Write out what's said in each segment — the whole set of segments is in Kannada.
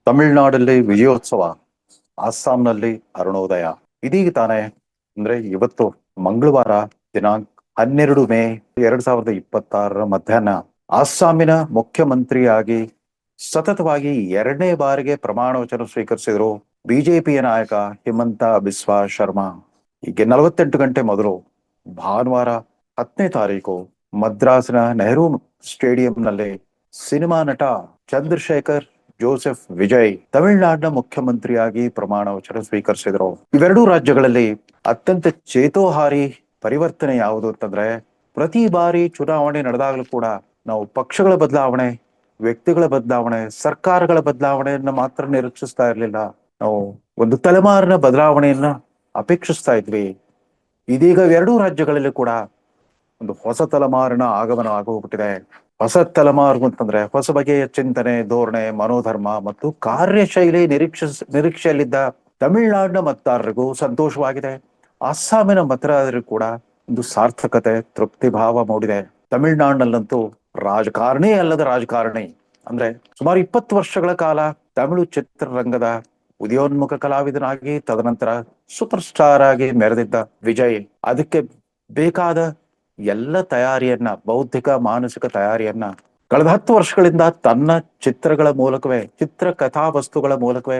ತಮಿಳುನಾಡಲ್ಲಿ ವಿಜಯೋತ್ಸವ, ಅಸ್ಸಾಂನಲ್ಲಿ ಅರುಣೋದಯ. ಇದೀಗ ತಾನೇ ಅಂದ್ರೆ ಇವತ್ತು ಮಂಗಳವಾರ ದಿನಾಂಕ 12 ಮೇ 2026 ಮಧ್ಯಾಹ್ನ ಅಸ್ಸಾಮಿನ ಮುಖ್ಯಮಂತ್ರಿಯಾಗಿ ಸತತವಾಗಿ 2ನೇ ಬಾರಿಗೆ ಪ್ರಮಾಣ ವಚನ ಸ್ವೀಕರಿಸಿದರು ಬಿಜೆಪಿಯ ನಾಯಕ ಹಿಮಂತ ಬಿಸ್ವಾ ಶರ್ಮಾ. ಹೀಗೆ 48 ಗಂಟೆ ಮೊದಲು ಭಾನುವಾರ 10ನೇ ತಾರೀಕು ಮದ್ರಾಸ್ನ ನೆಹರು ಸ್ಟೇಡಿಯಂನಲ್ಲಿ ಸಿನಿಮಾ ನಟ ಚಂದ್ರಶೇಖರ್ ಜೋಸೆಫ್ ವಿಜಯ್ ತಮಿಳುನಾಡಿನ ಮುಖ್ಯಮಂತ್ರಿಯಾಗಿ ಪ್ರಮಾಣ ವಚನ ಸ್ವೀಕರಿಸಿದರು. ಇವೆರಡೂ ರಾಜ್ಯಗಳಲ್ಲಿ ಅತ್ಯಂತ ಚೇತೋಹಾರಿ ಪರಿವರ್ತನೆ ಯಾವುದು ಅಂತಂದ್ರೆ, ಪ್ರತಿ ಬಾರಿ ಚುನಾವಣೆ ನಡೆದಾಗಲೂ ಕೂಡ ನಾವು ಪಕ್ಷಗಳ ಬದಲಾವಣೆ, ವ್ಯಕ್ತಿಗಳ ಬದಲಾವಣೆ, ಸರ್ಕಾರಗಳ ಬದಲಾವಣೆಯನ್ನ ಮಾತ್ರ ನಿರೀಕ್ಷಿಸ್ತಾ ಇರಲಿಲ್ಲ. ನಾವು ಒಂದು ತಲೆಮಾರಿನ ಬದಲಾವಣೆಯನ್ನ ಅಪೇಕ್ಷಿಸ್ತಾ ಇದ್ವಿ. ಇದೀಗ ಎರಡೂ ರಾಜ್ಯಗಳಲ್ಲಿ ಕೂಡ ಒಂದು ಹೊಸ ತಲೆಮಾರಿನ ಆಗಮನ ಆಗೋಗ್ಬಿಟ್ಟಿದೆ. ಹೊಸ ತಲೆಮಾರು ಅಂತಂದ್ರೆ ಹೊಸ ಬಗೆಯ ಚಿಂತನೆ, ಧೋರಣೆ, ಮನೋಧರ್ಮ ಮತ್ತು ಕಾರ್ಯಶೈಲಿ ನಿರೀಕ್ಷೆಯಲ್ಲಿದ್ದ ತಮಿಳುನಾಡಿನ ಮತದಾರರಿಗೂ ಸಂತೋಷವಾಗಿದೆ. ಅಸ್ಸಾಮಿನ ಮತದಾರರಿಗೂ ಕೂಡ ಒಂದು ಸಾರ್ಥಕತೆ, ತೃಪ್ತಿ ಭಾವ ಮೂಡಿದೆ. ತಮಿಳುನಾಡಿನಲ್ಲಂತೂ ರಾಜಕಾರಣಿ ಅಲ್ಲದ ರಾಜಕಾರಣಿ ಅಂದ್ರೆ ಸುಮಾರು 20 ವರ್ಷಗಳ ಕಾಲ ತಮಿಳು ಚಿತ್ರರಂಗದ ಉದಯೋನ್ಮುಖ ಕಲಾವಿದನಾಗಿ, ತದನಂತರ ಸೂಪರ್ ಸ್ಟಾರ್ ಆಗಿ ಮೆರೆದಿದ್ದ ವಿಜಯ್ ಅದಕ್ಕೆ ಬೇಕಾದ ಎಲ್ಲ ತಯಾರಿಯನ್ನ, ಬೌದ್ಧಿಕ ಮಾನಸಿಕ ತಯಾರಿಯನ್ನ ಕಳೆದ 10 ವರ್ಷಗಳಿಂದ ತನ್ನ ಚಿತ್ರಗಳ ಮೂಲಕವೇ, ಚಿತ್ರ ಕಥಾ ವಸ್ತುಗಳ ಮೂಲಕವೇ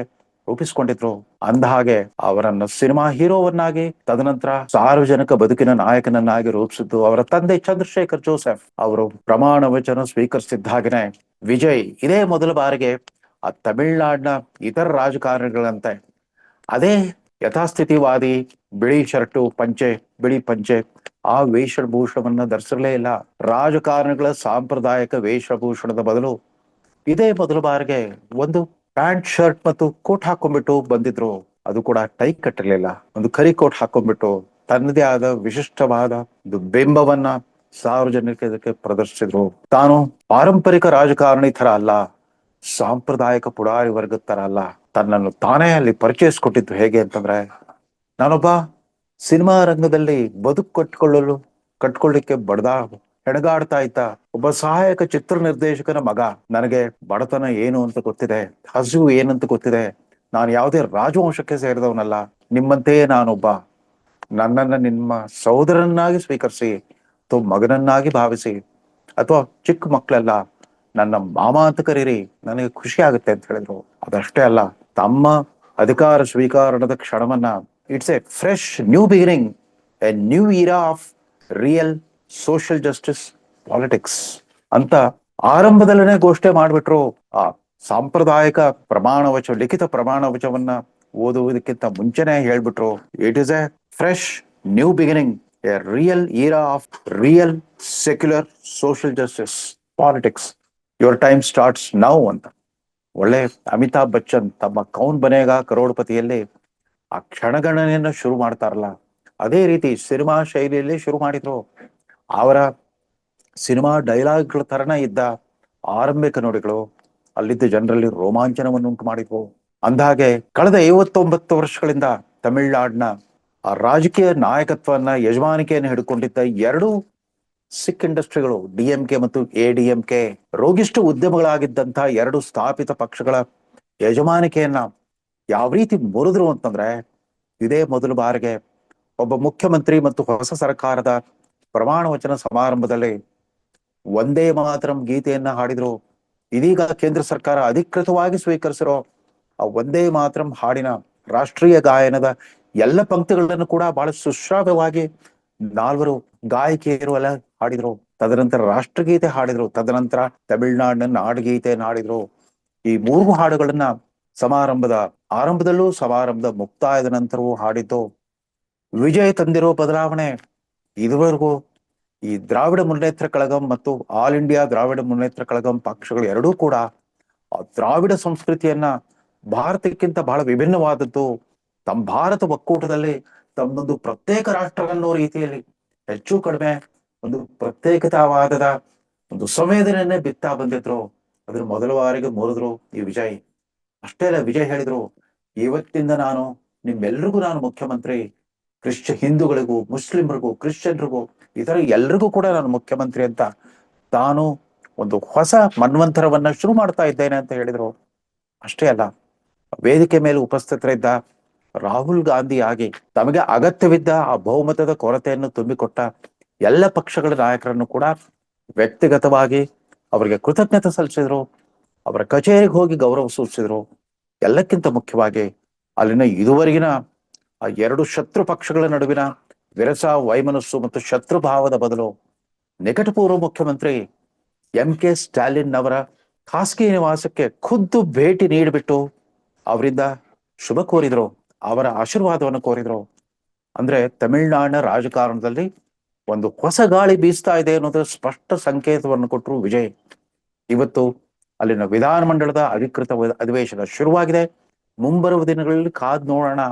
ರೂಪಿಸಿಕೊಂಡಿದ್ರು. ಅಂದ ಹಾಗೆ ಅವರನ್ನು ಸಿನಿಮಾ ಹೀರೋವನ್ನಾಗಿ, ತದನಂತರ ಸಾರ್ವಜನಿಕ ಬದುಕಿನ ನಾಯಕನನ್ನಾಗಿ ರೂಪಿಸಿದ್ದು ಅವರ ತಂದೆ ಚಂದ್ರಶೇಖರ್ ಜೋಸೆಫ್. ಅವರು ಪ್ರಮಾಣ ವಚನ ಸ್ವೀಕರಿಸಿದ್ದ ಹಾಗೆನೆ ವಿಜಯ್ ಇದೇ ಮೊದಲ ಬಾರಿಗೆ ಆ ತಮಿಳುನಾಡಿನ ಇತರ ರಾಜಕಾರಣಿಗಳಂತೆ ಅದೇ ಯಥಾಸ್ಥಿತಿವಾದಿ ಬಿಳಿ ಶರ್ಟು, ಪಂಚೆ, ಬಿಳಿ ಪಂಚೆ ಆ ವೇಷಭೂಷಣವನ್ನ ಧರಿಸಿರಲೇ ಇಲ್ಲ. ರಾಜಕಾರಣಿಗಳ ಸಾಂಪ್ರದಾಯಿಕ ವೇಷಭೂಷಣದ ಬದಲು ಇದೇ ಮೊದಲ ಬಾರಿಗೆ ಒಂದು ಪ್ಯಾಂಟ್ ಶರ್ಟ್ ಮತ್ತು ಕೋಟ್ ಹಾಕೊಂಡ್ಬಿಟ್ಟು ಬಂದಿದ್ರು. ಅದು ಕೂಡ ಟೈ ಕಟ್ಟಿರ್ಲಿಲ್ಲ, ಒಂದು ಕರಿ ಕೋಟ್ ಹಾಕೊಂಡ್ಬಿಟ್ಟು ತನ್ನದೇ ಆದ ವಿಶಿಷ್ಟವಾದ ಒಂದು ಬಿಂಬವನ್ನ ಸಾರ್ವಜನಿಕರಿಗೆ ಪ್ರದರ್ಶಿಸಿದ್ರು. ತಾನು ಪಾರಂಪರಿಕ ರಾಜಕಾರಣಿ ತರ ಅಲ್ಲ, ಸಾಂಪ್ರದಾಯಿಕ ಪುಡಾರಿ ವರ್ಗದ ತರ ಅಲ್ಲ, ತನ್ನನ್ನು ತಾನೇ ಅಲ್ಲಿ ಪರಿಚಯಿಸ್ಕೊಟ್ಟಿದ್ದು ಹೇಗೆ ಅಂತಂದ್ರೆ, ನಾನೊಬ್ಬ ಸಿನಿಮಾ ರಂಗದಲ್ಲಿ ಬದುಕು ಕಟ್ಕೊಳ್ಳಿಕ್ಕೆ ಹೆಣಗಾಡ್ತಾ ಇದ್ದ ಒಬ್ಬ ಸಹಾಯಕ ಚಿತ್ರ ನಿರ್ದೇಶಕನ ಮಗ. ನನಗೆ ಬಡತನ ಏನು ಅಂತ ಗೊತ್ತಿದೆ, ಹಸಿವು ಏನಂತ ಗೊತ್ತಿದೆ. ನಾನು ಯಾವುದೇ ರಾಜವಂಶಕ್ಕೆ ಸೇರಿದವನಲ್ಲ. ನಿಮ್ಮಂತೆಯೇ ನಾನೊಬ್ಬ. ನನ್ನನ್ನ ನಿಮ್ಮ ಸಹೋದರನ್ನಾಗಿ ಸ್ವೀಕರಿಸಿ ಅಥವಾ ಮಗನನ್ನಾಗಿ ಭಾವಿಸಿ, ಅಥವಾ ಚಿಕ್ಕ ಮಕ್ಕಳೆಲ್ಲ ನನ್ನ ಮಾಮ ಅಂತ ಕರೀರಿ, ನನಗೆ ಖುಷಿ ಆಗುತ್ತೆ ಅಂತ ಹೇಳಿದ್ರು. ಅದಷ್ಟೇ ಅಲ್ಲ, ತಮ್ಮ ಅಧಿಕಾರ ಸ್ವೀಕಾರಣದ ಕ್ಷಣವನ್ನ it's a fresh new beginning, a new era of real social justice politics ಅಂತ ಆರಂಭದಲ್ಲೇ ಘೋಷಣೆ ಮಾಡ್ಬಿಟ್ರು. ಆ ಸಾಂಪ್ರದಾಯಿಕ ಲಿಖಿತ ಪ್ರಮಾಣ ವಚನವನ್ನ ಓದುವುದಕ್ಕಿಂತ ಮುಂಚೆನೆ ಹೇಳ್ಬಿಟ್ರು, it is a fresh new beginning, a real era of real secular social justice politics, your time starts now ಅಂತ. ಒಳ್ಳೆ ಅಮಿತಾಬ್ ಬಚ್ಚನ್ ತಮ್ಮ ಕೌನ್ ಬನೇಗಾ ಕರೋಡ್ಪತಿಯಲ್ಲಿ ಆ ಕ್ಷಣಗಣನೆಯನ್ನ ಶುರು ಮಾಡ್ತಾರಲ್ಲ, ಅದೇ ರೀತಿ ಸಿನಿಮಾ ಶೈಲಿಯಲ್ಲಿ ಶುರು ಮಾಡಿದ್ರು. ಅವರ ಸಿನಿಮಾ ಡೈಲಾಗ್ಗಳ ತರನ ಇದ್ದ ಆರಂಭಿಕ ನುಡಿಗಳು ಅಲ್ಲಿದ್ದ ಜನರಲ್ಲಿ ರೋಮಾಂಚನವನ್ನು ಉಂಟು ಮಾಡಿದ್ವು. ಅಂದಹಾಗೆ ಕಳೆದ 59 ವರ್ಷಗಳಿಂದ ತಮಿಳುನಾಡಿನ ಆ ರಾಜಕೀಯ ನಾಯಕತ್ವವನ್ನ, ಯಜಮಾನಿಕೆಯನ್ನು ಹಿಡ್ಕೊಂಡಿದ್ದ ಎರಡು ಸಿಖ್ ಇಂಡಸ್ಟ್ರಿಗಳು, ಡಿಎಂಕೆ ಮತ್ತು ಎಡಿಎಂಕೆ, ರೋಗಿಷ್ಠ ಉದ್ಯಮಗಳಾಗಿದ್ದಂತಹ ಎರಡು ಸ್ಥಾಪಿತ ಪಕ್ಷಗಳ ಯಜಮಾನಿಕೆಯನ್ನ ಯಾವ ರೀತಿ ಮುರಿದ್ರು ಅಂತಂದ್ರೆ, ಇದೇ ಮೊದಲ ಬಾರಿಗೆ ಒಬ್ಬ ಮುಖ್ಯಮಂತ್ರಿ ಮತ್ತು ಹೊಸ ಸರ್ಕಾರದ ಪ್ರಮಾಣ ವಚನ ಸಮಾರಂಭದಲ್ಲಿ ಒಂದೇ ಮಾತರಂ ಗೀತೆಯನ್ನ ಹಾಡಿದ್ರು. ಇದೀಗ ಕೇಂದ್ರ ಸರ್ಕಾರ ಅಧಿಕೃತವಾಗಿ ಸ್ವೀಕರಿಸಿರೋ ಆ ಒಂದೇ ಮಾತರಂ ಹಾಡಿನ ರಾಷ್ಟ್ರೀಯ ಗಾಯನದ ಎಲ್ಲ ಪಂಕ್ತಿಗಳನ್ನು ಕೂಡ ಬಹಳ ಸುಶ್ರಾವ್ಯವಾಗಿ 4 ಗಾಯಕಿಯರು ಎಲ್ಲ ಹಾಡಿದ್ರು. ತದನಂತರ ರಾಷ್ಟ್ರಗೀತೆ ಹಾಡಿದ್ರು, ತದನಂತರ ತಮಿಳುನಾಡಿನ ನಾಡಗೀತೆಯನ್ನು ಹಾಡಿದ್ರು. ಈ 3 ಹಾಡುಗಳನ್ನ ಸಮಾರಂಭದ ಆರಂಭದಲ್ಲೂ ಸಮಾರಂಭದ ಮುಕ್ತಾಯದ ನಂತರವೂ ಹಾಡಿದ್ದು ವಿಜಯ್ ತಂದಿರೋ ಬದಲಾವಣೆ. ಇದುವರೆಗೂ ಈ ದ್ರಾವಿಡ ಮುನ್ನೇತ್ರ ಕಳಗಂ ಮತ್ತು ಆಲ್ ಇಂಡಿಯಾ ದ್ರಾವಿಡ ಮುನ್ನೇತ್ರ ಕಳಗಂ ಪಕ್ಷಗಳು ಎರಡೂ ಕೂಡ ಆ ದ್ರಾವಿಡ ಸಂಸ್ಕೃತಿಯನ್ನ ಭಾರತಕ್ಕಿಂತ ಬಹಳ ವಿಭಿನ್ನವಾದದ್ದು, ತಮ್ಮ ಭಾರತ ಒಕ್ಕೂಟದಲ್ಲಿ ತಮ್ಮೊಂದು ಪ್ರತ್ಯೇಕ ರಾಷ್ಟ್ರವನ್ನೋ ರೀತಿಯಲ್ಲಿ ಹೆಚ್ಚು ಕಡಿಮೆ ಒಂದು ಪ್ರತ್ಯೇಕತಾವಾದದ ಒಂದು ಸಂವೇದನೆಯನ್ನೇ ಬಿತ್ತಾ ಬಂದಿದ್ರು. ಅದ್ರ ಮೊದಲ ಬಾರಿಗೆ ಮುರಿದ್ರು ಈ ವಿಜಯ್. ಅಷ್ಟೇ ಅಲ್ಲ, ವಿಜಯ್ ಹೇಳಿದ್ರು, ಇವತ್ತಿಂದ ನಿಮ್ಮೆಲ್ರಿಗೂ ನಾನು ಮುಖ್ಯಮಂತ್ರಿ. ಹಿಂದೂಗಳಿಗೂ, ಮುಸ್ಲಿಮರಿಗೂ, ಕ್ರಿಶ್ಚಿಯನ್ರಿಗೂ, ಇತರ ಎಲ್ರಿಗೂ ಕೂಡ ನಾನು ಮುಖ್ಯಮಂತ್ರಿ ಅಂತ ತಾನು ಒಂದು ಹೊಸ ಮನ್ವಂತರವನ್ನ ಶುರು ಮಾಡ್ತಾ ಇದ್ದೇನೆ ಅಂತ ಹೇಳಿದ್ರು. ಅಷ್ಟೇ ಅಲ್ಲ, ವೇದಿಕೆ ಮೇಲೆ ಉಪಸ್ಥಿತರಿದ್ದ ರಾಹುಲ್ ಗಾಂಧಿ ಆಗಿ ತಮಗೆ ಅಗತ್ಯವಿದ್ದ ಆ ಬಹುಮತದ ಕೊರತೆಯನ್ನು ತುಂಬಿಕೊಟ್ಟ ಎಲ್ಲ ಪಕ್ಷಗಳ ನಾಯಕರನ್ನು ಕೂಡ ವ್ಯಕ್ತಿಗತವಾಗಿ ಅವರಿಗೆ ಕೃತಜ್ಞತೆ ಸಲ್ಲಿಸಿದ್ರು, ಅವರ ಕಚೇರಿಗೆ ಹೋಗಿ ಗೌರವ ಸೂಚಿಸಿದ್ರು. ಎಲ್ಲಕ್ಕಿಂತ ಮುಖ್ಯವಾಗಿ ಅಲ್ಲಿನ ಇದುವರೆಗಿನ ಆ ಎರಡು ಶತ್ರು ಪಕ್ಷಗಳ ನಡುವಿನ ವಿರಸ, ವೈಮನಸ್ಸು ಮತ್ತು ಶತ್ರು ಭಾವದ ಬದಲು ನಿಕಟಪೂರ್ವ ಮುಖ್ಯಮಂತ್ರಿ MK ಸ್ಟಾಲಿನ್ ಅವರ ಖಾಸಗಿ ನಿವಾಸಕ್ಕೆ ಖುದ್ದು ಭೇಟಿ ನೀಡಿಬಿಟ್ಟು ಅವರಿಂದ ಶುಭ ಕೋರಿದ್ರು, ಅವರ ಆಶೀರ್ವಾದವನ್ನು ಕೋರಿದ್ರು. ಅಂದ್ರೆ ತಮಿಳುನಾಡಿನ ರಾಜಕಾರಣದಲ್ಲಿ ಒಂದು ಹೊಸ ಗಾಳಿ ಬೀಸ್ತಾ ಇದೆ ಅನ್ನೋದು ಸ್ಪಷ್ಟ ಸಂಕೇತವನ್ನು ಕೊಟ್ಟರು ವಿಜಯ್. ಇವತ್ತು ಅಲ್ಲಿನ ವಿಧಾನಮಂಡಲದ ಅಧಿಕೃತ ಅಧಿವೇಶನ ಶುರುವಾಗಿದೆ. ಮುಂಬರುವ ದಿನಗಳಲ್ಲಿ ಕಾದ್ ನೋಡೋಣ.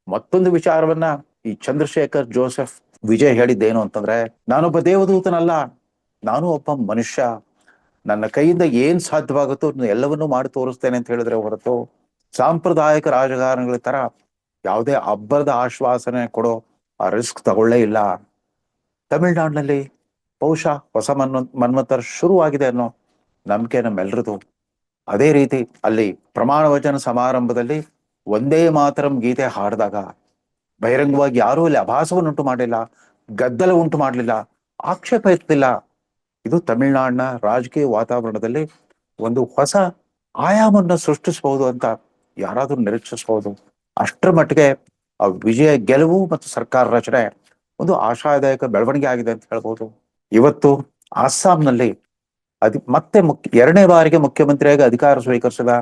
ಮತ್ತೊಂದು ವಿಚಾರವನ್ನ ಈ ಚಂದ್ರಶೇಖರ್ ಜೋಸೆಫ್ ವಿಜಯ್ ಹೇಳಿದ್ದೇನು ಅಂತಂದ್ರೆ, ನಾನೊಬ್ಬ ದೇವದೂತನಲ್ಲ, ನಾನು ಒಬ್ಬ ಮನುಷ್ಯ, ನನ್ನ ಕೈಯಿಂದ ಏನ್ ಸಾಧ್ಯವಾಗುತ್ತೋ ಎಲ್ಲವನ್ನೂ ಮಾಡಿ ತೋರಿಸ್ತೇನೆ ಅಂತ ಹೇಳಿದ್ರೆ ಹೊರತು ಸಾಂಪ್ರದಾಯಿಕ ರಾಜಕಾರಣಿಗಳ ತರ ಯಾವುದೇ ಅಬ್ಬರದ ಆಶ್ವಾಸನೆ ಕೊಡೋ ಆ ರಿಸ್ಕ್ ತಗೊಳ್ಳೇ ಇಲ್ಲ. ತಮಿಳುನಾಡಿನಲ್ಲಿ ಬಹುಶಃ ಹೊಸ ಮನ್ವಂತರ ಶುರುವಾಗಿದೆ ಅನ್ನೋ ನಂಬಿಕೆ ನಮ್ಮೆಲ್ಲರದು. ಅದೇ ರೀತಿ ಅಲ್ಲಿ ಪ್ರಮಾಣ ವಚನ ಸಮಾರಂಭದಲ್ಲಿ ಒಂದೇ ಮಾತರಂ ಗೀತೆ ಹಾಡಿದಾಗ ಬಹಿರಂಗವಾಗಿ ಯಾರೂ ಇಲ್ಲಿ ಅಭಾಸವನ್ನುಂಟು ಮಾಡಲಿಲ್ಲ, ಗದ್ದಲ ಉಂಟು ಮಾಡಲಿಲ್ಲ, ಆಕ್ಷೇಪ ಇರ್ತಿಲ್ಲ. ಇದು ತಮಿಳುನಾಡಿನ ರಾಜಕೀಯ ವಾತಾವರಣದಲ್ಲಿ ಒಂದು ಹೊಸ ಆಯಾಮವನ್ನು ಸೃಷ್ಟಿಸಬಹುದು ಅಂತ ಯಾರಾದ್ರೂ ನಿರೀಕ್ಷಿಸಬಹುದು. ಅಷ್ಟರ ಮಟ್ಟಿಗೆ ಆ ವಿಜಯ ಗೆಲುವು ಮತ್ತು ಸರ್ಕಾರ ರಚನೆ ಒಂದು ಆಶಾದಾಯಕ ಬೆಳವಣಿಗೆ ಆಗಿದೆ ಅಂತ ಹೇಳ್ಬೋದು. ಇವತ್ತು ಅಸ್ಸಾಂನಲ್ಲಿ ಮತ್ತೆ ಎರಡನೇ ಬಾರಿಗೆ ಮುಖ್ಯಮಂತ್ರಿಯಾಗಿ ಅಧಿಕಾರ ಸ್ವೀಕರಿಸಿದ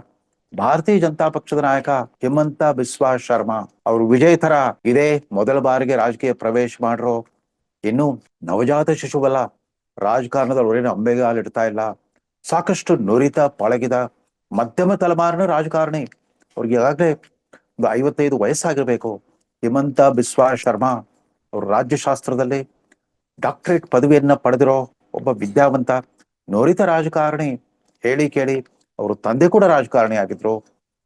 ಭಾರತೀಯ ಜನತಾ ಪಕ್ಷದ ನಾಯಕ ಹಿಮಂತ ಬಿಸ್ವಾ ಶರ್ಮಾ ಅವರು ವಿಜಯ್ ತರ ಇದೇ ಮೊದಲ ಬಾರಿಗೆ ರಾಜಕೀಯ ಪ್ರವೇಶ ಮಾಡ್ರು. ಇನ್ನು ನವಜಾತ ಶಿಶುವಲ್ಲ, ರಾಜಕಾರಣದ ಒಳಗಿನ ಅಂಬೆಗಾಲಿಡ್ತಾ ಇಲ್ಲ, ಸಾಕಷ್ಟು ನುರಿತ ಪಳಗಿದ ಮಧ್ಯಮ ತಲೆಮಾರಿನ ರಾಜಕಾರಣಿ. ಅವ್ರಿಗೆ ಈಗಾಗಲೇ ಒಂದು 55 ವಯಸ್ಸಾಗಿರ್ಬೇಕು. ಹಿಮಂತ ಬಿಸ್ವಾ ಶರ್ಮಾ ಅವರು ರಾಜ್ಯಶಾಸ್ತ್ರದಲ್ಲಿ ಡಾಕ್ಟರೇಟ್ ಪದವಿಯನ್ನ ಪಡೆದಿರೋ ಒಬ್ಬ ವಿದ್ಯಾವಂತ ನುರಿತ ರಾಜಕಾರಣಿ. ಹೇಳಿ ಕೇಳಿ ಅವರು ತಂದೆ ಕೂಡ ರಾಜಕಾರಣಿ ಆಗಿದ್ರು.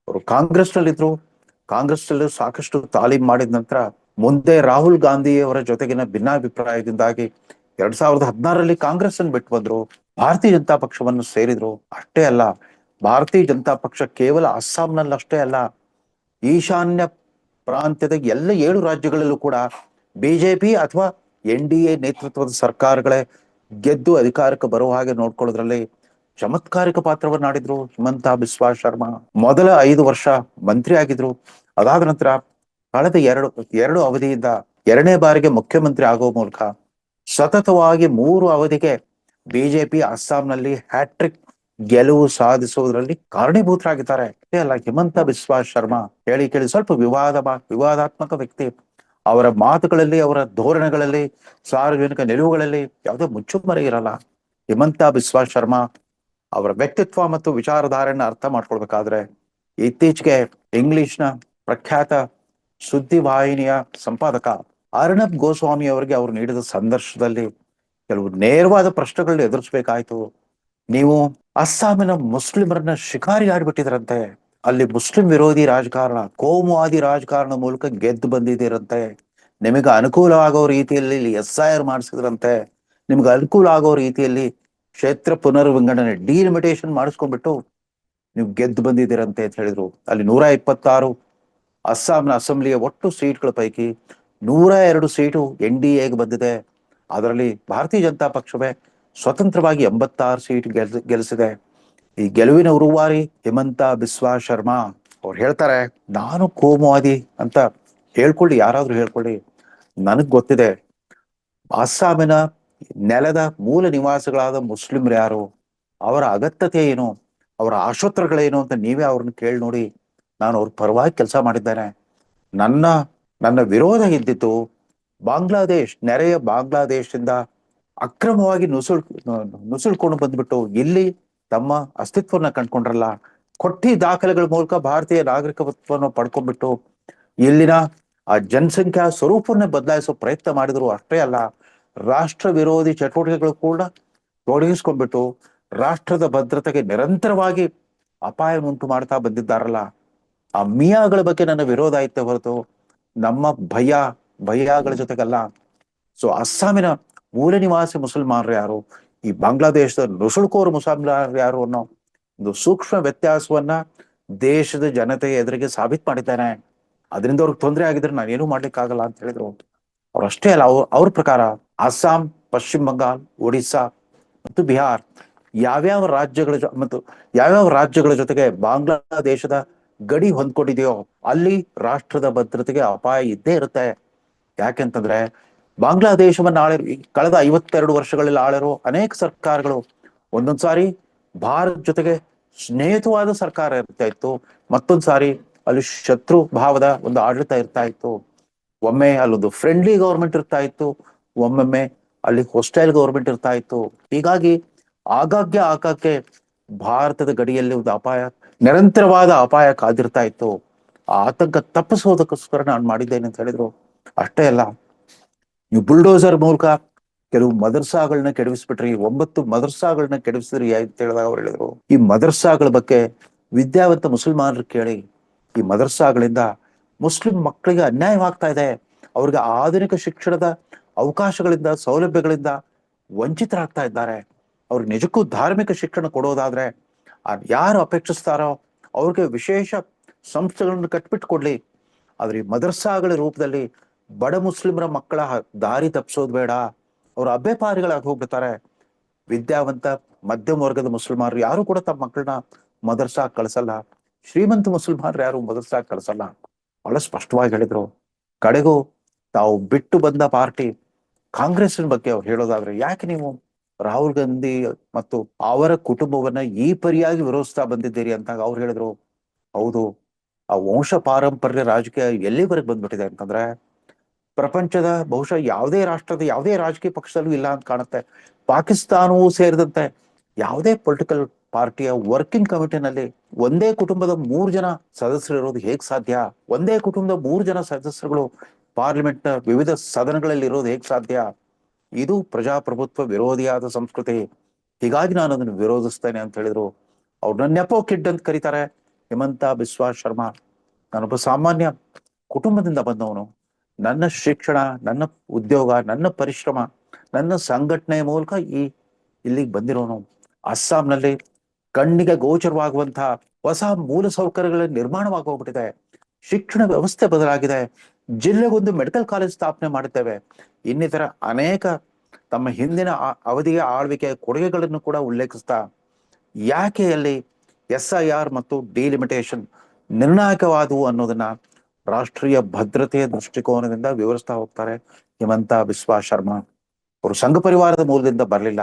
ಅವರು ಕಾಂಗ್ರೆಸ್ ನಲ್ಲಿದ್ರು. ಕಾಂಗ್ರೆಸ್ ನಲ್ಲಿ ಸಾಕಷ್ಟು ತಾಲೀಮ್ ಮಾಡಿದ ನಂತರ ಮುಂದೆ ರಾಹುಲ್ ಗಾಂಧಿ ಅವರ ಜೊತೆಗಿನ ಭಿನ್ನಾಭಿಪ್ರಾಯದಿಂದಾಗಿ 2016ರಲ್ಲಿ ಕಾಂಗ್ರೆಸ್ ಅನ್ನು ಬಿಟ್ಟು ಬಂದ್ರು, ಭಾರತೀಯ ಜನತಾ ಪಕ್ಷವನ್ನು ಸೇರಿದ್ರು. ಅಷ್ಟೇ ಅಲ್ಲ, ಭಾರತೀಯ ಜನತಾ ಪಕ್ಷ ಕೇವಲ ಅಸ್ಸಾಂನಲ್ಲಿ ಅಷ್ಟೇ ಅಲ್ಲ, ಈಶಾನ್ಯ ಪ್ರಾಂತ್ಯದ ಎಲ್ಲ 7 ರಾಜ್ಯಗಳಲ್ಲೂ ಕೂಡ ಬಿಜೆಪಿ ಅಥವಾ NDA ನೇತೃತ್ವದ ಸರ್ಕಾರಗಳೇ ಗೆದ್ದು ಅಧಿಕಾರಕ್ಕೆ ಬರುವ ಹಾಗೆ ನೋಡ್ಕೊಳ್ಳೋದ್ರಲ್ಲಿ ಚಮತ್ಕಾರಿಕ ಪಾತ್ರವನ್ನಾಡಿದ್ರು ಹಿಮಂತ ಬಿಸ್ವಾ ಶರ್ಮಾ. ಮೊದಲ 5 ವರ್ಷ ಮಂತ್ರಿ ಆಗಿದ್ರು. ಅದಾದ ನಂತರ ಕಳೆದ ಎರಡು ಅವಧಿಯಿಂದ ಎರಡನೇ ಬಾರಿಗೆ ಮುಖ್ಯಮಂತ್ರಿ ಆಗೋ ಮೂಲಕ ಸತತವಾಗಿ 3 ಅವಧಿಗೆ ಬಿಜೆಪಿ ಅಸ್ಸಾಂನಲ್ಲಿ ಹ್ಯಾಟ್ರಿಕ್ ಗೆಲುವು ಸಾಧಿಸುವುದರಲ್ಲಿ ಕಾರಣೀಭೂತರಾಗಿದ್ದಾರೆ. ಅಷ್ಟೇ ಅಲ್ಲ, ಹಿಮಂತ ಬಿಸ್ವಾ ಶರ್ಮಾ ಹೇಳಿ ಕೇಳಿ ಸ್ವಲ್ಪ ವಿವಾದಾತ್ಮಕ ವ್ಯಕ್ತಿ. ಅವರ ಮಾತುಗಳಲ್ಲಿ, ಅವರ ಧೋರಣೆಗಳಲ್ಲಿ, ಸಾರ್ವಜನಿಕ ನಿಲುವುಗಳಲ್ಲಿ ಯಾವುದೇ ಮುಚ್ಚುಮರೆ ಇರಲ್ಲ. ಹಿಮಂತ ಬಿಸ್ವಾ ಶರ್ಮಾ ಅವರ ವ್ಯಕ್ತಿತ್ವ ಮತ್ತು ವಿಚಾರಧಾರೆಯನ್ನ ಅರ್ಥ ಮಾಡ್ಕೊಳ್ಬೇಕಾದ್ರೆ ಇತ್ತೀಚೆಗೆ ಇಂಗ್ಲಿಷ್ನ ಪ್ರಖ್ಯಾತ ಸುದ್ದಿ ವಾಹಿನಿಯ ಸಂಪಾದಕ ಅರ್ಣಬ್ ಗೋಸ್ವಾಮಿ ಅವರಿಗೆ ಅವರು ನೀಡಿದ ಸಂದರ್ಶನದಲ್ಲಿ ಕೆಲವು ನೇರವಾದ ಪ್ರಶ್ನೆಗಳನ್ನ ಎದುರಿಸಬೇಕಾಯ್ತು. ನೀವು ಅಸ್ಸಾಮಿನ ಮುಸ್ಲಿಮರನ್ನ ಶಿಕಾರಿ ಆಡ್ಬಿಟ್ಟಿದ್ರಂತೆ, ಅಲ್ಲಿ ಮುಸ್ಲಿಂ ವಿರೋಧಿ ರಾಜಕಾರಣ, ಕೋಮುವಾದಿ ರಾಜಕಾರಣ ಮೂಲಕ ಗೆದ್ದು ಬಂದಿದ್ದೀರಂತೆ, ನಿಮಗೆ ಅನುಕೂಲ ಆಗೋ ರೀತಿಯಲ್ಲಿ SIR ಮಾಡಿಸಿದ್ರಂತೆ, ನಿಮ್ಗೆ ಅನುಕೂಲ ಆಗೋ ರೀತಿಯಲ್ಲಿ ಕ್ಷೇತ್ರ ಪುನರ್ವಿಂಗಡಣೆ ಡಿಲಿಮಿಟೇಷನ್ ಮಾಡಿಸ್ಕೊಂಡ್ಬಿಟ್ಟು ನೀವು ಗೆದ್ದು ಬಂದಿದ್ದೀರಂತೆ ಅಂತ ಹೇಳಿದ್ರು. ಅಲ್ಲಿ 126 ಅಸ್ಸಾಂನ ಅಸೆಂಬ್ಲಿಯ ಒಟ್ಟು ಸೀಟ್ಗಳ ಪೈಕಿ 102 ಸೀಟು NDAಗೆ ಬಂದಿದೆ. ಅದರಲ್ಲಿ ಭಾರತೀಯ ಜನತಾ ಪಕ್ಷವೇ ಸ್ವತಂತ್ರವಾಗಿ 86 ಸೀಟ್ ಗೆಲ್ಲಿಸಿದೆ. ಈ ಗೆಲುವಿನ ಉರುವಾರಿ ಹಿಮಂತ ಬಿಸ್ವಾ ಶರ್ಮಾ ಅವ್ರು ಹೇಳ್ತಾರೆ, ನಾನು ಕೋಮುವಾದಿ ಅಂತ ಹೇಳ್ಕೊಳ್ಳಿ, ಯಾರಾದ್ರೂ ಹೇಳ್ಕೊಳ್ಳಿ, ನನಗ್ ಗೊತ್ತಿದೆ ಅಸ್ಸಾಮಿನ ನೆಲದ ಮೂಲ ನಿವಾಸಿಗಳಾದ ಮುಸ್ಲಿಮ್ರು ಯಾರು, ಅವರ ಅಗತ್ಯತೆ ಏನು, ಅವರ ಆಶೋತ್ತರಗಳೇನು ಅಂತ ನೀವೇ ಅವ್ರನ್ನ ಕೇಳಿ ನೋಡಿ. ನಾನು ಅವ್ರ ಪರವಾಗಿ ಕೆಲಸ ಮಾಡಿದ್ದೇನೆ. ನನ್ನ ವಿರೋಧ ಇದ್ದಿತ್ತು ಬಾಂಗ್ಲಾದೇಶ್, ನೆರೆಯ ಬಾಂಗ್ಲಾದೇಶದಿಂದ ಅಕ್ರಮವಾಗಿ ನುಸುಳ್ಕೊಂಡು ಬಂದ್ಬಿಟ್ಟು ಇಲ್ಲಿ ತಮ್ಮ ಅಸ್ತಿತ್ವನ ಕಂಡ್ಕೊಂಡ್ರಲ್ಲ, ಕೊಟ್ಟಿ ದಾಖಲೆಗಳ ಮೂಲಕ ಭಾರತೀಯ ನಾಗರಿಕತ್ವವನ್ನು ಪಡ್ಕೊಂಡ್ಬಿಟ್ಟು ಇಲ್ಲಿನ ಆ ಜನಸಂಖ್ಯಾ ಸ್ವರೂಪವನ್ನೇ ಬದಲಾಯಿಸೋ ಪ್ರಯತ್ನ ಮಾಡಿದ್ರು. ಅಷ್ಟೇ ಅಲ್ಲ, ರಾಷ್ಟ್ರ ವಿರೋಧಿ ಚಟುವಟಿಕೆಗಳು ಕೂಡ ತೊಡಗಿಸ್ಕೊಂಡ್ಬಿಟ್ಟು ರಾಷ್ಟ್ರದ ಭದ್ರತೆಗೆ ನಿರಂತರವಾಗಿ ಅಪಾಯ ಉಂಟು ಮಾಡ್ತಾ ಬಂದಿದ್ದಾರಲ್ಲ, ಆ ಮಿಯಾಗಳ ಬಗ್ಗೆ ನನ್ನ ವಿರೋಧ ಐತೆ ಹೊರತು ನಮ್ಮ ಭಯಗಳ ಜೊತೆಗಲ್ಲ. ಸೊ ಅಸ್ಸಾಮಿನ ಮೂಲ ನಿವಾಸಿ ಮುಸಲ್ಮಾನರು ಯಾರು, ಈ ಬಾಂಗ್ಲಾದೇಶದ ನುಸುಳುಕೋರು ಮುಸಲ್ಮಾನರು ಯಾರು ಅನ್ನೋ ಒಂದು ಸೂಕ್ಷ್ಮ ವ್ಯತ್ಯಾಸವನ್ನ ದೇಶದ ಜನತೆಯ ಎದುರಿಗೆ ಸಾಬೀತು ಮಾಡಿದ್ದಾನೆ. ಅದರಿಂದ ಅವ್ರಿಗೆ ತೊಂದರೆ ಆಗಿದ್ರೆ ನಾನೇನು ಮಾಡ್ಲಿಕ್ಕಾಗಲ್ಲ ಅಂತ ಹೇಳಿದ್ರು. ಅವ್ರು ಅಷ್ಟೇ ಅಲ್ಲ, ಅವ್ರ ಪ್ರಕಾರ ಅಸ್ಸಾಂ, ಪಶ್ಚಿಮ ಬಂಗಾಲ್, ಒಡಿಸ್ಸಾ ಮತ್ತು ಬಿಹಾರ್ ಮತ್ತು ಯಾವ್ಯಾವ ರಾಜ್ಯಗಳ ಜೊತೆಗೆ ಬಾಂಗ್ಲಾದೇಶದ ಗಡಿ ಹೊಂದ್ಕೊಂಡಿದೆಯೋ ಅಲ್ಲಿ ರಾಷ್ಟ್ರದ ಭದ್ರತೆಗೆ ಅಪಾಯ ಇದ್ದೇ ಇರುತ್ತೆ. ಯಾಕೆಂತಂದ್ರೆ ಬಾಂಗ್ಲಾದೇಶವನ್ನ ಕಳೆದ 52 ವರ್ಷಗಳಲ್ಲಿ ಆಳಿರೋ ಅನೇಕ ಸರ್ಕಾರಗಳು ಒಂದೊಂದ್ಸಾರಿ ಭಾರತ ಜೊತೆಗೆ ಸ್ನೇಹಿತವಾದ ಸರ್ಕಾರ ಇರ್ತಾ ಇತ್ತು, ಮತ್ತೊಂದ್ ಸಾರಿ ಅಲ್ಲಿ ಶತ್ರು ಭಾವದ ಒಂದು ಆಡಳಿತ ಇರ್ತಾ ಇತ್ತು. ಒಮ್ಮೆ ಅಲ್ಲೊಂದು ಫ್ರೆಂಡ್ಲಿ ಗೌರ್ಮೆಂಟ್ ಇರ್ತಾ ಇತ್ತು, ಒಮ್ಮೊಮ್ಮೆ ಅಲ್ಲಿ ಹೊಸ್ಟೈಲ್ ಗೌರ್ಮೆಂಟ್ ಇರ್ತಾ ಇತ್ತು. ಹೀಗಾಗಿ ಆಗಾಗ್ಗೆ ಭಾರತದ ಗಡಿಯಲ್ಲಿ ಒಂದು ಅಪಾಯ, ನಿರಂತರವಾದ ಅಪಾಯ ಕಾದಿರ್ತಾ ಇತ್ತು. ಆ ಆತಂಕ ತಪ್ಪಿಸೋದಕ್ಕೋಸ್ಕರ ನಾನು ಮಾಡಿದ್ದೇನೆ ಅಂತ ಹೇಳಿದ್ರು. ಅಷ್ಟೇ ಅಲ್ಲ, ನೀವು ಬುಲ್ಡೋಸರ್ ಮೂಲಕ ಕೆಲವು ಮದರ್ಸಾಗಳನ್ನ ಕೆಡವಿಸ್ಬಿಟ್ರಿ, 9 ಮದರ್ಸಾಗಳನ್ನ ಕೆಡವಿಸಿದ್ರಿ ಅಂತ ಹೇಳಿದಾಗ ಅವ್ರು ಹೇಳಿದ್ರು, ಈ ಮದರ್ಸಾಗಳ ಬಗ್ಗೆ ವಿದ್ಯಾವಂತ ಮುಸಲ್ಮಾನರು ಕೇಳಿ, ಈ ಮದರ್ಸಾಗಳಿಂದ ಮುಸ್ಲಿಂ ಮಕ್ಕಳಿಗೆ ಅನ್ಯಾಯವಾಗ್ತಾ ಇದೆ. ಅವ್ರಿಗೆ ಆಧುನಿಕ ಶಿಕ್ಷಣದ ಅವಕಾಶಗಳಿಂದ, ಸೌಲಭ್ಯಗಳಿಂದ ವಂಚಿತರಾಗ್ತಾ ಇದ್ದಾರೆ. ಅವ್ರಿಗೆ ನಿಜಕ್ಕೂ ಧಾರ್ಮಿಕ ಶಿಕ್ಷಣ ಕೊಡೋದಾದ್ರೆ ಯಾರು ಅಪೇಕ್ಷಿಸ್ತಾರೋ ಅವ್ರಿಗೆ ವಿಶೇಷ ಸಂಸ್ಥೆಗಳನ್ನು ಕಟ್ಬಿಟ್ಟು ಕೊಡ್ಲಿ. ಆದ್ರೆ ಈ ಮದರ್ಸಾಗಳ ರೂಪದಲ್ಲಿ ಬಡ ಮುಸ್ಲಿಮರ ಮಕ್ಕಳ ದಾರಿ ತಪ್ಪಿಸೋದು ಬೇಡ. ಅವ್ರು ಅಭ್ಯಪಾರಿಗಳಾಗಿ ಹೋಗ್ಬಿಡ್ತಾರೆ. ವಿದ್ಯಾವಂತ ಮಧ್ಯಮ ವರ್ಗದ ಮುಸಲ್ಮಾನರು ಯಾರು ಕೂಡ ತಮ್ಮ ಮಕ್ಕಳನ್ನ ಮದರ್ಸಾ ಕಳಿಸಲ್ಲ. ಶ್ರೀಮಂತ ಮುಸಲ್ಮಾನರು ಯಾರು ಮದರ್ಸಾ ಕಳಿಸಲ್ಲ. ಬಹಳ ಸ್ಪಷ್ಟವಾಗಿ ಹೇಳಿದ್ರು. ಕಡೆಗೂ ತಾವು ಬಿಟ್ಟು ಬಂದ ಪಾರ್ಟಿ ಕಾಂಗ್ರೆಸ್ನ ಬಗ್ಗೆ ಅವ್ರು ಹೇಳೋದಾದ್ರೆ, ಯಾಕೆ ನೀವು ರಾಹುಲ್ ಗಾಂಧಿ ಮತ್ತು ಅವರ ಕುಟುಂಬವನ್ನ ಈ ಪರಿಯಾಗಿ ವಿರೋಧಿಸ್ತಾ ಬಂದಿದ್ದೀರಿ ಅಂತಾಗ ಅವ್ರು ಹೇಳಿದ್ರು, ಹೌದು, ಆ ವಂಶ ಪಾರಂಪರ್ಯ ರಾಜಕೀಯ ಎಲ್ಲಿವರೆಗೆ ಬಂದ್ಬಿಟ್ಟಿದೆ ಅಂತಂದ್ರೆ ಪ್ರಪಂಚದ ಬಹುಶಃ ಯಾವುದೇ ರಾಷ್ಟ್ರದ ಯಾವುದೇ ರಾಜಕೀಯ ಪಕ್ಷದಲ್ಲೂ ಇಲ್ಲ ಅಂತ ಕಾಣುತ್ತೆ. ಪಾಕಿಸ್ತಾನವೂ ಸೇರಿದಂತೆ ಯಾವುದೇ ಪೊಲಿಟಿಕಲ್ ಪಾರ್ಟಿಯ ವರ್ಕಿಂಗ್ ಕಮಿಟಿನಲ್ಲಿ ಒಂದೇ ಕುಟುಂಬದ 3 ಜನ ಸದಸ್ಯರು ಇರೋದು ಹೇಗ್ ಸಾಧ್ಯ? ಒಂದೇ ಕುಟುಂಬದ 3 ಜನ ಸದಸ್ಯರುಗಳು ಪಾರ್ಲಿಮೆಂಟ್ ನ ವಿವಿಧ ಸದನಗಳಲ್ಲಿ ಇರೋದು ಹೇಗ್ ಸಾಧ್ಯ? ಇದು ಪ್ರಜಾಪ್ರಭುತ್ವ ವಿರೋಧಿಯಾದ ಸಂಸ್ಕೃತಿ. ಹೀಗಾಗಿ ನಾನು ಅದನ್ನು ವಿರೋಧಿಸ್ತೇನೆ ಅಂತ ಹೇಳಿದ್ರು. ಅವ್ರನ್ನ ನೆಪೋ ಕಿಡ್ ಅಂತ ಕರೀತಾರೆ, ಹಿಮಂತ ಬಿಸ್ವಾ ಶರ್ಮಾ. ನಾನೊಬ್ಬ ಸಾಮಾನ್ಯ ಕುಟುಂಬದಿಂದ ಬಂದವನು. ನನ್ನ ಶಿಕ್ಷಣ, ನನ್ನ ಉದ್ಯೋಗ, ನನ್ನ ಪರಿಶ್ರಮ, ನನ್ನ ಸಂಘಟನೆಯ ಮೂಲಕ ಇಲ್ಲಿಗೆ ಬಂದಿರೋನು. ಅಸ್ಸಾಂನಲ್ಲಿ ಕಣ್ಣಿಗೆ ಗೋಚರವಾಗುವಂತಹ ಹೊಸ ಮೂಲ ಸೌಕರ್ಯಗಳ ನಿರ್ಮಾಣವಾಗಿ ಹೋಗ್ಬಿಟ್ಟಿದೆ. ಶಿಕ್ಷಣ ವ್ಯವಸ್ಥೆ ಬದಲಾಗಿದೆ. ಜಿಲ್ಲೆಗೊಂದು ಮೆಡಿಕಲ್ ಕಾಲೇಜ್ ಸ್ಥಾಪನೆ ಮಾಡುತ್ತೇವೆ. ಇನ್ನಿತರ ಅನೇಕ ತಮ್ಮ ಹಿಂದಿನ ಅವಧಿಯ ಆಳ್ವಿಕೆಯ ಕೊಡುಗೆಗಳನ್ನು ಕೂಡ ಉಲ್ಲೇಖಿಸ್ತಾ, ಯಾಕೆ ಅಲ್ಲಿ SIR ಮತ್ತು ಡಿಲಿಮಿಟೇಷನ್ ನಿರ್ಣಾಯಕವಾದವು ಅನ್ನೋದನ್ನ ರಾಷ್ಟ್ರೀಯ ಭದ್ರತೆಯ ದೃಷ್ಟಿಕೋನದಿಂದ ವಿವರಿಸ್ತಾ ಹೋಗ್ತಾರೆ ಹಿಮಂತ ಬಿಸ್ವಾ ಶರ್ಮಾ. ಅವರು ಸಂಘ ಪರಿವಾರದ ಮೂಲದಿಂದ ಬರಲಿಲ್ಲ,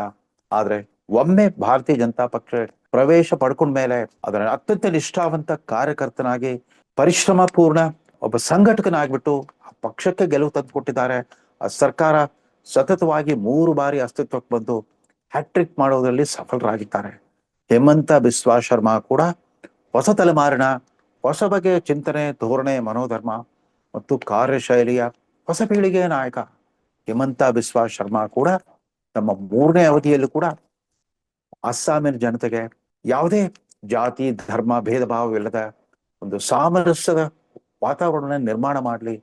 ಆದ್ರೆ ಒಮ್ಮೆ ಭಾರತೀಯ ಜನತಾ ಪಕ್ಷ ಪ್ರವೇಶ ಪಡ್ಕೊಂಡ ಮೇಲೆ ಅದರ ಅತ್ಯಂತ ನಿಷ್ಠಾವಂತ ಕಾರ್ಯಕರ್ತನಾಗಿ, ಪರಿಶ್ರಮ ಪೂರ್ಣ ಒಬ್ಬ ಸಂಘಟಕನಾಗ್ಬಿಟ್ಟು ಆ ಪಕ್ಷಕ್ಕೆ ಗೆಲುವು ತಂದು ಕೊಟ್ಟಿದ್ದಾರೆ. ಆ ಸರ್ಕಾರ ಸತತವಾಗಿ 3 ಬಾರಿ ಅಸ್ತಿತ್ವಕ್ಕೆ ಬಂದು ಹ್ಯಾಟ್ರಿಕ್ ಮಾಡೋದ್ರಲ್ಲಿ ಸಫಲರಾಗಿದ್ದಾರೆ. ಹೇಮಂತ ಬಿಸ್ವಾ ಶರ್ಮಾ ಕೂಡ ಹೊಸ ತಲೆಮಾರಿನ ಹೊಸ ಬಗೆಯ ಚಿಂತನೆ, ಧೋರಣೆ, ಮನೋಧರ್ಮ ಮತ್ತು ಕಾರ್ಯಶೈಲಿಯ ಹೊಸ ಪೀಳಿಗೆಯ ನಾಯಕ. ಹಿಮಂತ ಬಿಸ್ವಾ ಶರ್ಮಾ ಕೂಡ ತಮ್ಮ 3ನೇ ಅವಧಿಯಲ್ಲೂ ಕೂಡ ಅಸ್ಸಾಮಿನ ಜನತೆಗೆ ಯಾವುದೇ ಜಾತಿ, ಧರ್ಮ, ಭೇದ ಭಾವವಿಲ್ಲದ ಒಂದು ಸಾಮರಸ್ಯದ ವಾತಾವರಣ ನಿರ್ಮಾಣ ಮಾಡಲಿ,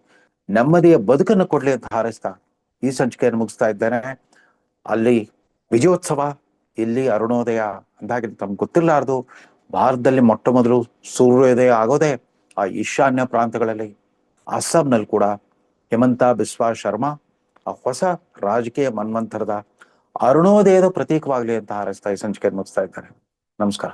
ನೆಮ್ಮದಿಯ ಬದುಕನ್ನು ಕೊಡ್ಲಿ ಅಂತ ಹಾರೈಸ್ತಾ ಈ ಸಂಚಿಕೆಯನ್ನು ಮುಗಿಸ್ತಾ ಇದ್ದೇನೆ. ಅಲ್ಲಿ ವಿಜಯೋತ್ಸವ, ಇಲ್ಲಿ ಅರುಣೋದಯ ಅಂದಾಗಿ ತಮ್ಗೆ ಗೊತ್ತಿರಲಾರ್ದು, ಭಾರತದಲ್ಲಿ ಮೊಟ್ಟ ಮೊದಲು ಸೂರ್ಯೋದಯ ಆಗೋದೇ ಆ ಈಶಾನ್ಯ ಪ್ರಾಂತಗಳಲ್ಲಿ. ಅಸ್ಸಾಂನಲ್ಲಿ ಕೂಡ ಹಿಮಂತ ಬಿಸ್ವಾ ಶರ್ಮಾ ಆ ಹೊಸ ರಾಜಕೀಯ ಮನ್ವಂತರದ ಅರುಣೋದಯದ ಪ್ರತೀಕವಾಗ್ಲಿ ಅಂತ ಹಾರೈಸ್ತಾ ಈ ಸಂಚಿಕೆಯನ್ನು ಮುಗಿಸ್ತಾ ಇದ್ದಾರೆ. ನಮಸ್ಕಾರ.